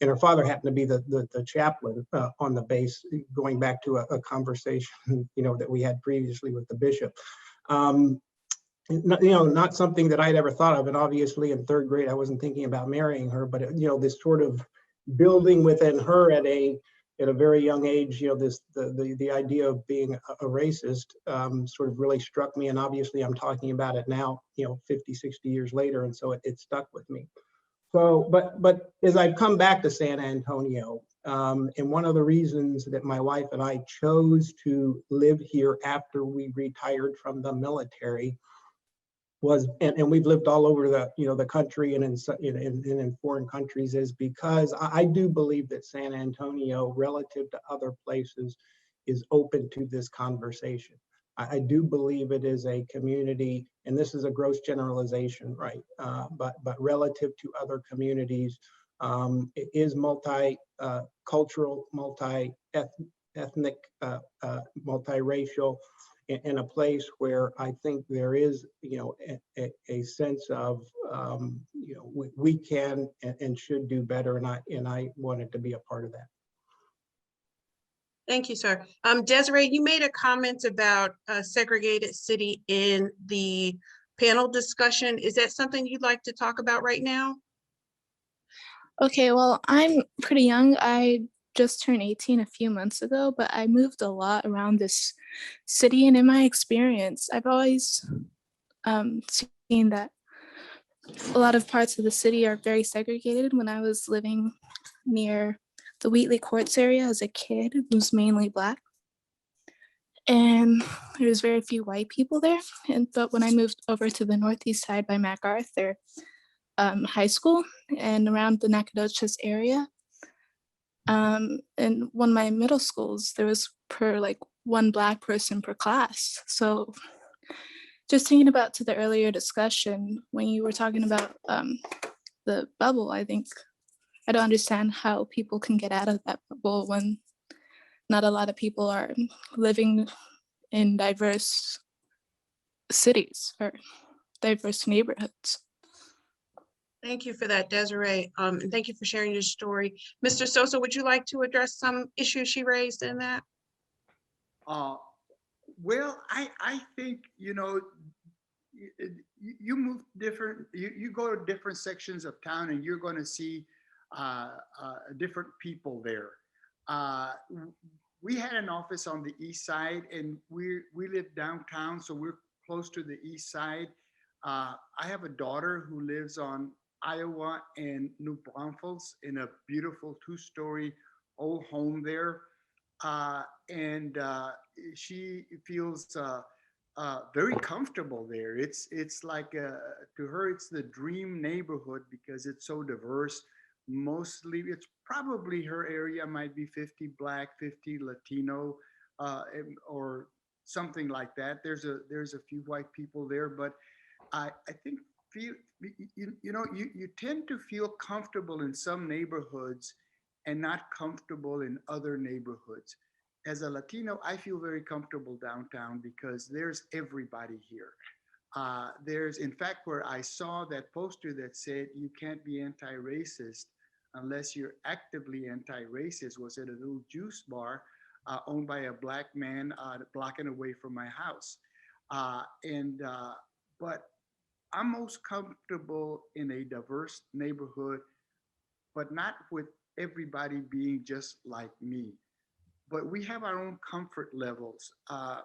And her father happened to be the chaplain on the base, going back to a conversation that we had previously with the bishop. Not something that I'd ever thought of, and obviously in 3rd grade I wasn't thinking about marrying her, but this sort of building within her at a very young age, the idea of being a racist sort of really struck me, and obviously I'm talking about it now, 50, 60 years later, and so it stuck with me. So, but as I've come back to San Antonio, and one of the reasons that my wife and I chose to live here after we retired from the military was, and we've lived all over the, the country and in foreign countries, is because I do believe that San Antonio, relative to other places, is open to this conversation. I do believe it is a community, and this is a gross generalization, right? But relative to other communities, it is multi-cultural, multi-ethnic, multiracial, in a place where I think there is, a sense of, we can and should do better, and I wanted to be a part of that. Thank you, sir. Desiree, you made a comment about a segregated city in the panel discussion. Is that something you'd like to talk about right now? Okay, well, I'm pretty young. I just turned 18 a few months ago, but I moved a lot around this city, and in my experience, I've always seen that a lot of parts of the city are very segregated. When I was living near the Wheatley Courts area as a kid, it was mainly Black, and there was very few white people there. But when I moved over to the northeast side by MacArthur High School and around the Nacogdoches area, in one of my middle schools, there was one Black person per class. So just thinking about to the earlier discussion, when you were talking about the bubble, I think I don't understand how people can get out of that bubble when not a lot of people are living in diverse cities or diverse neighborhoods. Thank you for that, Desiree. And thank you for sharing your story. Mr. Sosa, would you like to address some issues she raised in that? Well, I think, you move different, you go to different sections of town and you're going to see different people there. We had an office on the east side, and we live downtown, so we're close to the east side. I have a daughter who lives on Iowa and New Braunfels in a beautiful 2-story old home there. And she feels very comfortable there. It's like, to her, it's the dream neighborhood because it's so diverse. Mostly, it's probably her area might be 50 Black, 50 Latino, or something like that. There's a few white people there, but I think you tend to feel comfortable in some neighborhoods and not comfortable in other neighborhoods. As a Latino, I feel very comfortable downtown because there's everybody here. There's, in fact, where I saw that poster that said you can't be anti-racist unless you're actively anti-racist, was at a little juice bar owned by a Black man blocking away from my house. But I'm most comfortable in a diverse neighborhood, but not with everybody being just like me. But we have our own comfort levels.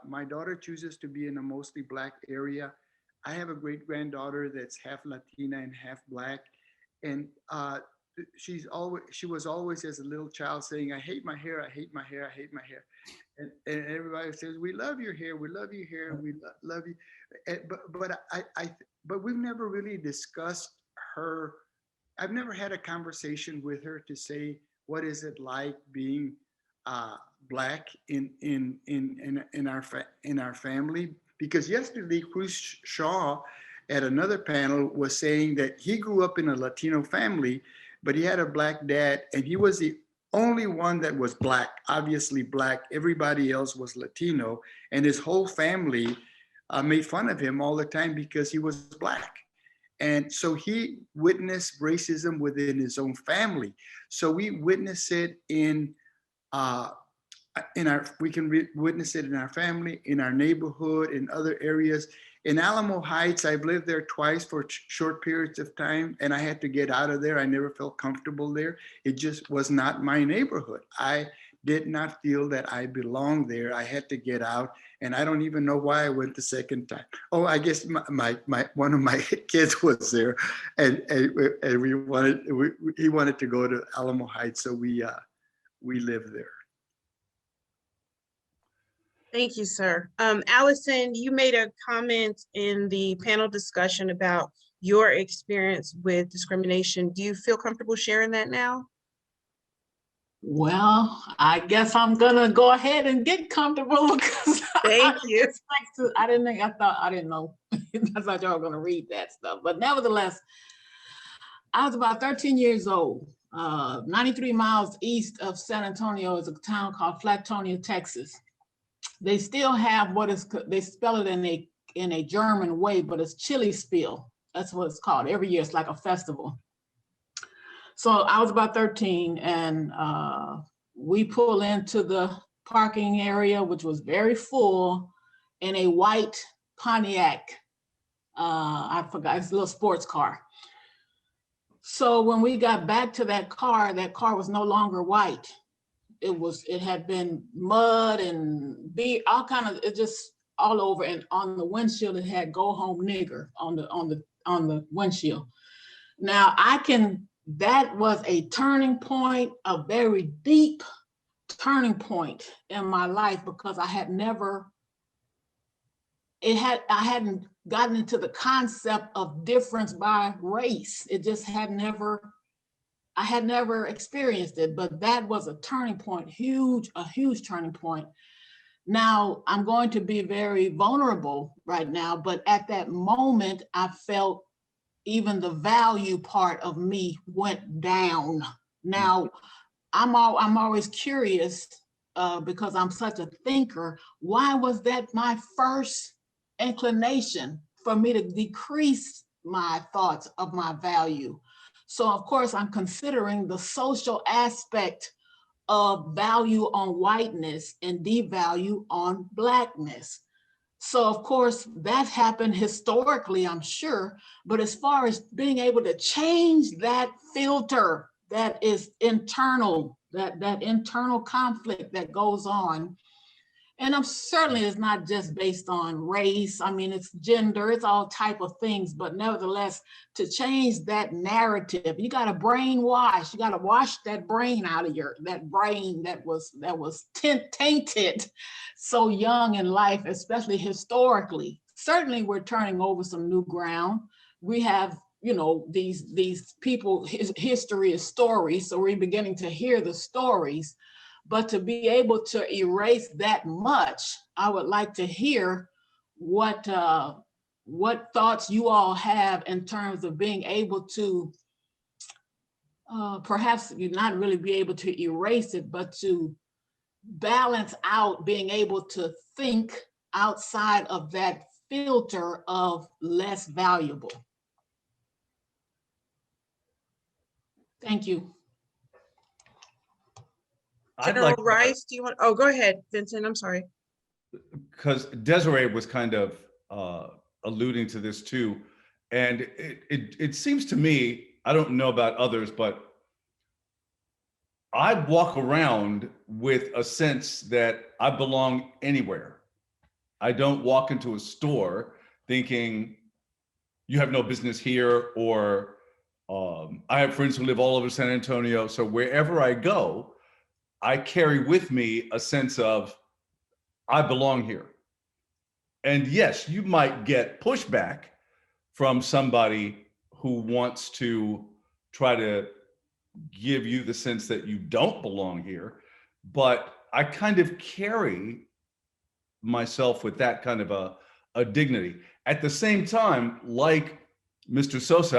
My daughter chooses to be in a mostly Black area. I have a great-granddaughter that's half Latina and half Black. And she was always, as a little child, saying, I hate my hair, I hate my hair, I hate my hair. And everybody says, we love your hair, we love your hair, we love you. But we've never really discussed her. I've never had a conversation with her to say, what is it like being Black in our family? Because yesterday, Chris Shaw at another panel was saying that he grew up in a Latino family, but he had a Black dad, and he was the only one that was Black, obviously Black. Everybody else was Latino, and his whole family made fun of him all the time because he was Black. And so he witnessed racism within his own family. So we witness it witness it in our family, in our neighborhood, in other areas. In Alamo Heights, I've lived there twice for short periods of time, and I had to get out of there. I never felt comfortable there. It just was not my neighborhood. I did not feel that I belonged there. I had to get out, and I don't even know why I went the second time. Oh, I guess one of my kids was there, and he wanted to go to Alamo Heights, so we lived there. Thank you, sir. Allison, you made a comment in the panel discussion about your experience with discrimination. Do you feel comfortable sharing that now? Well, I guess I'm gonna go ahead and get comfortable because Thank you. I didn't know. I thought y'all were gonna read that stuff. But nevertheless, I was about 13 years old. 93 miles east of San Antonio is a town called Flatonia, Texas. They still have they spell it in a German way, but it's chili spiel. That's what it's called. Every year it's like a festival. So I was about 13 and we pull into the parking area, which was very full, in a white Pontiac. I forgot, it's a little sports car. So when we got back to that car was no longer white. It had been mud and all kind of, it just all over. And on the windshield, it had "Go Home Nigger" on the windshield. Now that was a turning point, a very deep turning point in my life, because I hadn't gotten into the concept of difference by race. I had never experienced it, but that was a turning point, a huge turning point. Now, I'm going to be very vulnerable right now, but at that moment, I felt even the value part of me went down. Now, I'm always curious because I'm such a thinker. Why was that my first inclination for me to decrease my thoughts of my value? So of course, I'm considering the social aspect of value on whiteness and devalue on Blackness. So of course, that happened historically, I'm sure, but as far as being able to change that filter that is internal, that internal conflict that goes on, and I'm certainly it's not just based on race. I mean, it's gender, it's all type of things, but nevertheless, to change that narrative, you got to brainwash, you got to wash that brain out of that brain that was tainted so young in life, especially historically. Certainly we're turning over some new ground. We have, these people, history is stories, so we're beginning to hear the stories. But to be able to erase that much, I would like to hear what thoughts you all have in terms of being able to perhaps you not really be able to erase it, but to balance out being able to think outside of that filter of less valuable. Thank you. General Rice, do you want, go ahead, Vincent, I'm sorry. Because Desiree was kind of alluding to this too. And it seems to me, I don't know about others, but I walk around with a sense that I belong anywhere. I don't walk into a store thinking you have no business here, or I have friends who live all over San Antonio. So wherever I go, I carry with me a sense of I belong here. And yes, you might get pushback from somebody who wants to try to give you the sense that you don't belong here, but I kind of carry myself with that kind of a dignity. At the same time, like Mr. Sosa,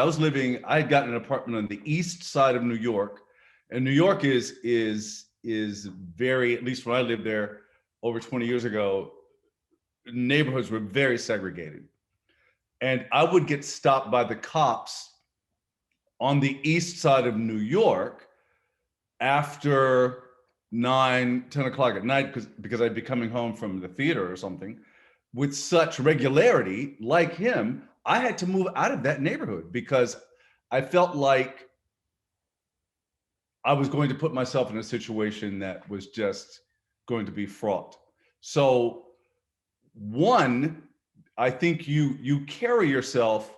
I had gotten an apartment on the east side of New York, and New York is very, at least when I lived there over 20 years ago, neighborhoods were very segregated. And I would get stopped by the cops on the east side of New York after 9, 10 o'clock at night because I'd be coming home from the theater or something with such regularity. Like him, I had to move out of that neighborhood because I felt like I was going to put myself in a situation that was just going to be fraught. So one, I think you carry yourself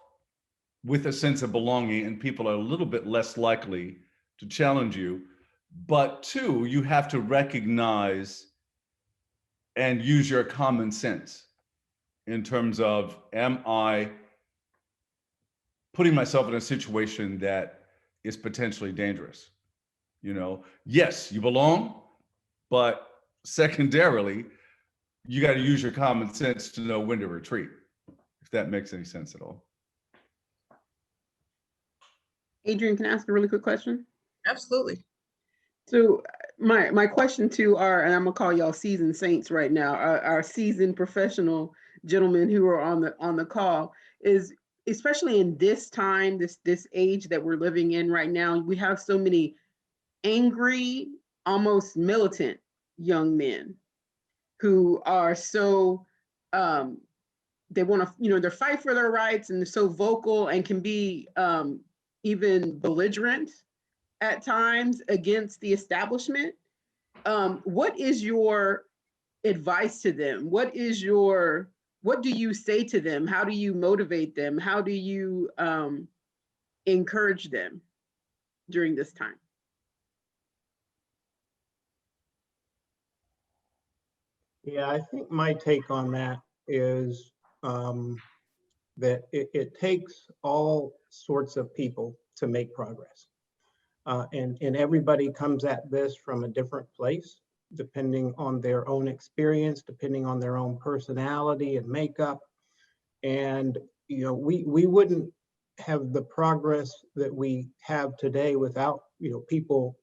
with a sense of belonging, and people are a little bit less likely to challenge you. But two, you have to recognize and use your common sense in terms of, am I putting myself in a situation that is potentially dangerous? You know, yes, you belong, but secondarily, you got to use your common sense to know when to retreat, if that makes any sense at all. Adrian, can I ask a really quick question? Absolutely. So my question to our, and I'm gonna call y'all seasoned saints right now, our seasoned professional gentlemen who are on the call is, especially in this time, this age that we're living in right now, we have so many angry, almost militant young men who are so they want to, they fight for their rights, and they're so vocal and can be even belligerent at times against the establishment. What is your advice to them? What do you say to them? How do you motivate them? How do you encourage them during this time? Yeah, I think my take on that is that it takes all sorts of people to make progress. And everybody comes at this from a different place, depending on their own experience, depending on their own personality and makeup. And, we wouldn't have the progress that we have today without, people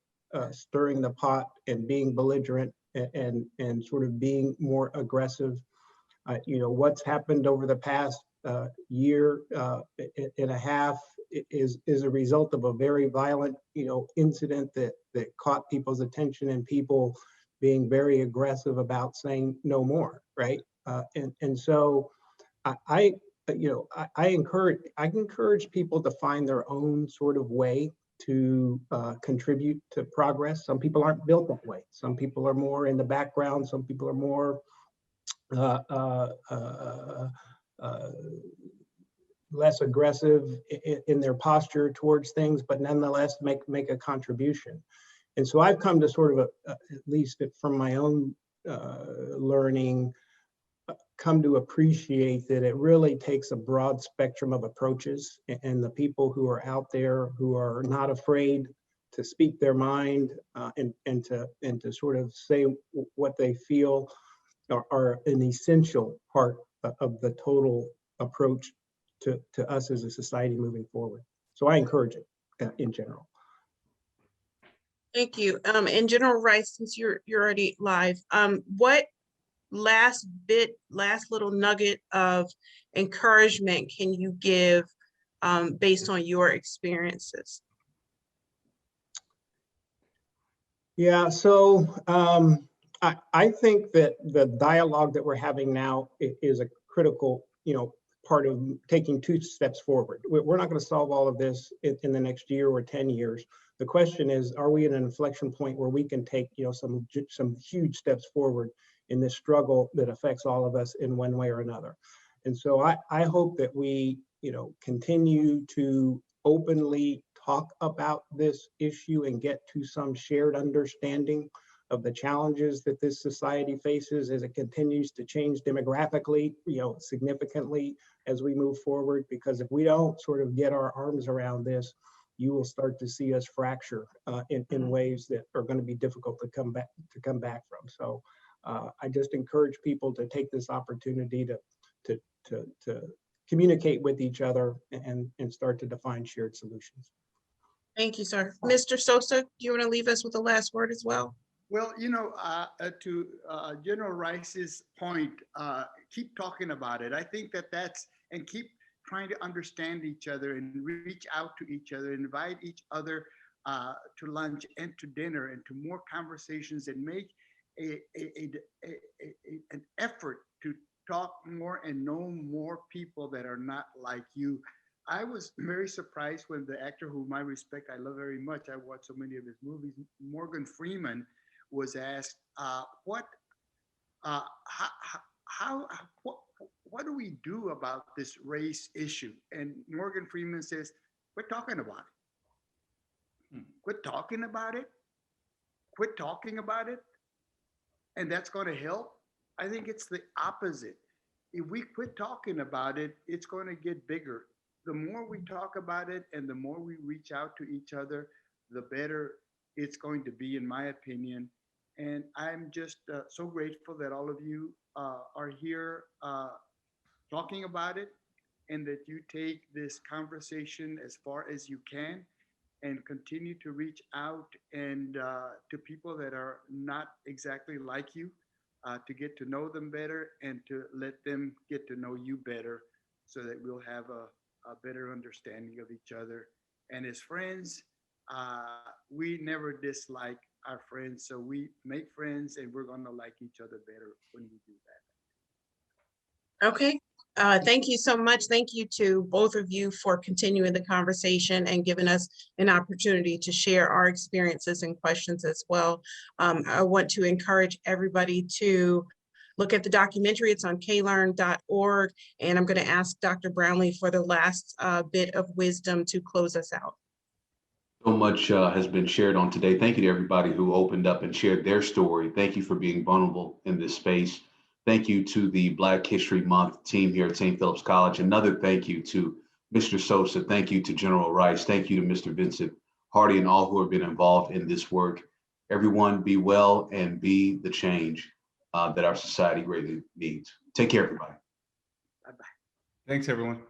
stirring the pot and being belligerent and sort of being more aggressive. What's happened over the past year and a half is a result of a very violent, incident that caught people's attention, and people being very aggressive about saying no more, right? And so I encourage people to find their own sort of way to contribute to progress. Some people aren't built that way. Some people are more in the background. Some people are more less aggressive in their posture towards things, but nonetheless make a contribution. And so I've come to sort of, at least from my own learning, come to appreciate that it really takes a broad spectrum of approaches, and the people who are out there who are not afraid to speak their mind and to sort of say what they feel are an essential part of the total approach to us as a society moving forward. So I encourage it in general. Thank you. And General Rice, since you're already live, what last little nugget of encouragement can you give based on your experiences? Yeah, so I think that the dialogue that we're having now is a critical, part of taking 2 steps forward. We're not going to solve all of this in the next year or 10 years. The question is, are we at an inflection point where we can take, some huge steps forward in this struggle that affects all of us in one way or another? And so I hope that we, continue to openly talk about this issue and get to some shared understanding of the challenges that this society faces as it continues to change demographically, significantly as we move forward. Because if we don't sort of get our arms around this, you will start to see us fracture in ways that are going to be difficult to come back from. So I just encourage people to take this opportunity to communicate with each other and start to define shared solutions. Thank you, sir. Mr. Sosa, do you want to leave us with the last word as well? Well, to General Rice's point, keep talking about it. I think and keep trying to understand each other and reach out to each other, invite each other to lunch and to dinner and to more conversations, and make an effort to talk more and know more people that are not like you. I was very surprised when the actor whom I respect, I love very much, I watched so many of his movies, Morgan Freeman, was asked, what do we do about this race issue? And Morgan Freeman says, quit talking about it. Quit talking about it. Quit talking about it. And that's going to help. I think it's the opposite. If we quit talking about it, it's going to get bigger. The more we talk about it and the more we reach out to each other, the better it's going to be, in my opinion. And I'm just so grateful that all of you are here talking about it, and that you take this conversation as far as you can and continue to reach out and to people that are not exactly like you, to get to know them better and to let them get to know you better, so that we'll have a better understanding of each other. And as friends, we never dislike our friends, so we make friends and we're going to like each other better when we do that. Okay. Thank you so much. Thank you to both of you for continuing the conversation and giving us an opportunity to share our experiences and questions as well. I want to encourage everybody to look at the documentary. It's on KLRN.org. And I'm going to ask Dr. Brownlee for the last bit of wisdom to close us out. So much has been shared on today. Thank you to everybody who opened up and shared their story. Thank you for being vulnerable in this space. Thank you to the Black History Month team here at St. Philip's College. Another thank you to Mr. Sosa. Thank you to General Rice. Thank you to Mr. Vincent Hardy and all who have been involved in this work. Everyone be well and be the change that our society greatly needs. Take care, everybody. Bye-bye. Thanks, everyone.